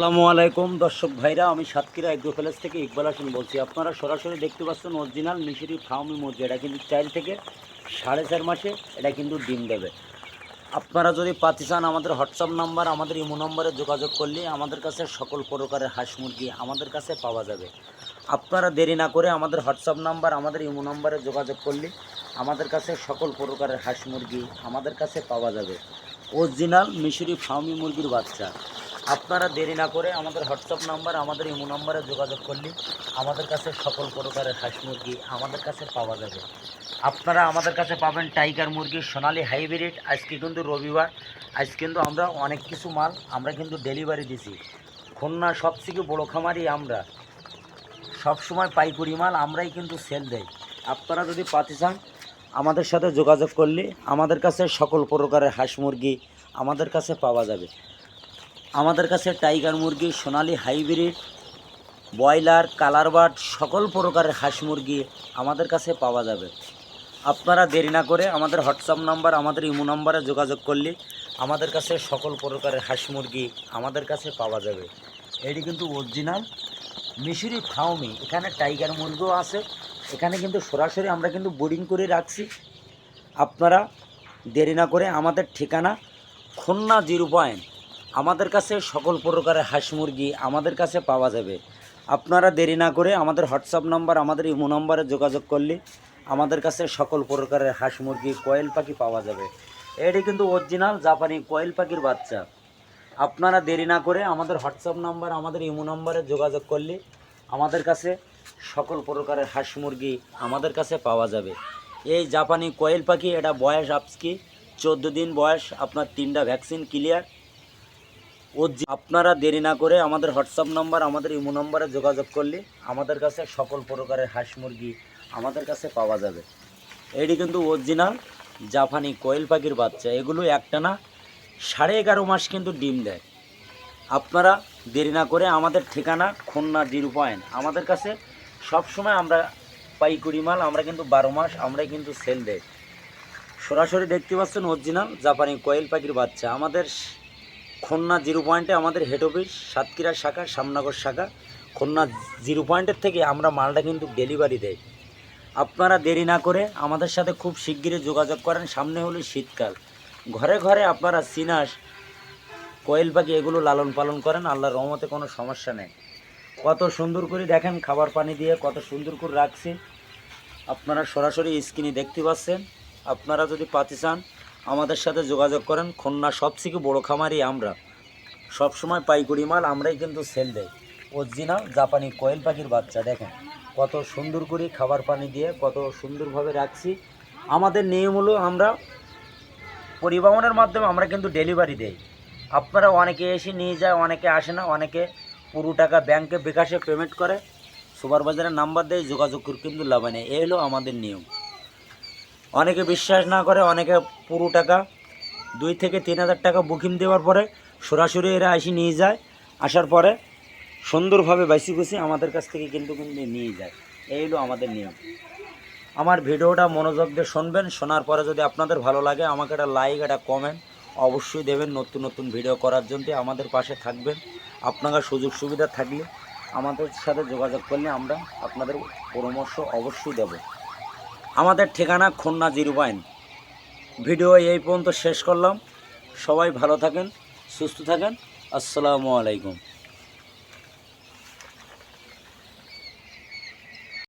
আসসালামু আলাইকুম দর্শক ভাইরা, আমি সাতক্ষীরা এগ্রো প্যালেস থেকে ইকবাল হাসান বলছি। আপনারা সরাসরি দেখতে পাচ্ছেন অরিজিনাল মিশরি ফার্মি মুরগি। এটা কিন্তু 4 থেকে 4.5 মাসে এটা কিন্তু ডিম দেবে। আপনারা যদি পাতি চান, আমাদের হোয়াটসঅ্যাপ নাম্বার, আমাদের ইমো নম্বরে যোগাযোগ করলে আমাদের কাছে সকল প্রকারের হাঁস মুরগি আমাদের কাছে পাওয়া যাবে। আপনারা দেরি না করে আমাদের হোয়াটসঅ্যাপ নাম্বার, আমাদের ইমো নম্বরে যোগাযোগ করলে আমাদের কাছে সকল প্রকারের হাঁস মুরগি আমাদের কাছে পাওয়া যাবে। অরিজিনাল মিশরি ফার্মি মুরগির বাচ্চা। আপনারা দেরি না করে আমাদের হোয়াটসঅ্যাপ নাম্বার, আমাদের ইমো নম্বরে যোগাযোগ করলে আমাদের কাছে সকল প্রকারের হাঁস মুরগি আমাদের কাছে পাওয়া যাবে। আপনারা আমাদের কাছে পাবেন টাইগার মুরগি, সোনালি হাইব্রিড। আজকে কিন্তু রবিবার, আজ কিন্তু আমরা অনেক কিছু মাল আমরা কিন্তু ডেলিভারি দিছি। খুলনা সবথেকে বড়ো খামারি আমরা, সবসময় পাইকারি মাল আমরাই কিন্তু সেল দেই। আপনারা যদি পাতি চান, আমাদের সাথে যোগাযোগ করলে আমাদের কাছে সকল প্রকারের হাঁস মুরগি আমাদের কাছে পাওয়া যাবে। আমাদের কাছে টাইগার মুরগি, সোনালি হাইব্রিড, ব্রয়লার, কালার বার্ড সকল প্রকারের হাঁস মুরগি আমাদের কাছে পাওয়া যাবে। আপনারা দেরি না করে আমাদের হোয়াটসঅ্যাপ নাম্বার, আমাদের ইমো নম্বরে যোগাযোগ করলে আমাদের কাছে সকল প্রকারের হাঁস মুরগি আমাদের কাছে পাওয়া যাবে। এটি কিন্তু অরিজিনাল মিশরি ফার্মি। এখানে টাইগার মুরগিও আছে। এখানে কিন্তু সরাসরি আমরা কিন্তু বোর্ডিং করে রাখছি। আপনারা দেরি না করে, আমাদের ঠিকানা খুলনা 0 পয়েন্ট। আমাদের কাছে সকল প্রকারের হাঁস মুরগি আমাদের কাছে পাওয়া যাবে। আপনারা দেরি না করে আমাদের হোয়াটসঅ্যাপ নাম্বার, আমাদের ইমো নম্বরে যোগাযোগ করলে আমাদের কাছে সকল প্রকারের হাঁস মুরগি, কোয়েল পাখি পাওয়া যাবে। এটি কিন্তু অরিজিনাল জাপানি কোয়েল পাখির বাচ্চা। আপনারা দেরি না করে আমাদের হোয়াটসঅ্যাপ নাম্বার, আমাদের ইমো নম্বরে যোগাযোগ করলে আমাদের কাছে সকল প্রকারের হাঁস মুরগি আমাদের কাছে পাওয়া যাবে। এই জাপানি কোয়েল পাখি, এটা বয়স আজকে 14 দিন বয়স। আপনার 3টা ভ্যাকসিন ক্লিয়ার। আপনারা দেরি না করে আমাদের হোয়াটসঅ্যাপ নাম্বার, আমাদের ইমো নম্বরে যোগাযোগ করলে আমাদের কাছে সকল প্রকারের হাঁস মুরগি আমাদের কাছে পাওয়া যাবে। এটি কিন্তু অরিজিনাল জাপানি কোয়েল পাখির বাচ্চা। এগুলো একটানা 11.5 মাস কিন্তু ডিম দেয়। আপনারা দেরি না করে, আমাদের ঠিকানা খুলনা 0 পয়েন্ট। আমাদের কাছে সবসময় আমরা পাইকারি মাল আমরা কিন্তু 12 মাস আমরাই কিন্তু সেল দেয়। সরাসরি দেখতে পাচ্ছেন অরিজিনাল জাপানি কোয়েল পাখির বাচ্চা। আমাদের খুলনা 0 পয়েন্টে আমাদের হেড অফিস, সাতক্ষীরা শাখা, শ্যামনগর শাখা। খুলনা 0 পয়েন্টের থেকে আমরা মালটা কিন্তু ডেলিভারি দেই। আপনারা দেরি না করে আমাদের সাথে খুব শিগগিরই যোগাযোগ করেন। সামনে হলো শীতকাল, ঘরে ঘরে আপনারা সিনাস, কোয়েল পাখি এগুলো লালন পালন করেন। আল্লাহর রহমতে কোনো সমস্যা নেই। কত সুন্দর করে দেখেন, খাবার পানি দিয়ে কত সুন্দর করে রাখছি। আপনারা সরাসরি স্ক্রিনে দেখতে পাচ্ছেন। আপনারা যদি পাতি চান, আমাদের সাথে যোগাযোগ করেন। খুলনা সবথেকে বড় খামারি আমরা, সবসময় পাইকারি মাল আমরাই কিন্তু সেল দেই। অরিজিনাল জাপানি কোয়েল পাখির বাচ্চা দেখেন কত সুন্দর করে খাবার পানি দিয়ে কত সুন্দরভাবে রাখছি। আমাদের নিয়ম হলো, আমরা পরিবহনের মাধ্যমে আমরা কিন্তু ডেলিভারি দেই। আপনারা অনেকে এসে নিয়ে যায়, অনেকে আসে না, অনেকে পুরো টাকা ব্যাংকে বিকাশে পেমেন্ট করে, সুপারভাইজারের নাম্বার দেয়, যোগাযোগ করে কিন্তু লাভ নেই। এই হলো আমাদের নিয়ম। অনেকে বিশ্বাস না করে, অনেকে পুরো টাকা 2 থেকে 3 হাজার টাকা বুকিং দেওয়ার পরে সরাসরি এরা এসে নিয়ে যায়। আসার পরে সুন্দরভাবে বাইসি কুচি আমাদের কাছ থেকে কিন্তু নিয়ে যায়। এই হলো আমাদের নিয়ম। আমার ভিডিওটা মনোযোগ দিয়ে শুনবেন। শোনার পরে যদি আপনাদের ভালো লাগে, আমাকে একটা লাইক, একটা কমেন্ট অবশ্যই দেবেন। নতুন নতুন ভিডিও করার জন্য আমাদের পাশে থাকবেন। আপনারা সুযোগ সুবিধা থাকলে আমাদের সাথে যোগাযোগ করলে আমরা আপনাদের পরামর্শ অবশ্যই দেব। আমাদের ঠিকানা খুলনা 0 পয়েন্ট। ভিডিও এই পর্যন্ত শেষ করলাম। সবাই ভালো থাকেন, সুস্থ থাকেন। আসসালামু আলাইকুম।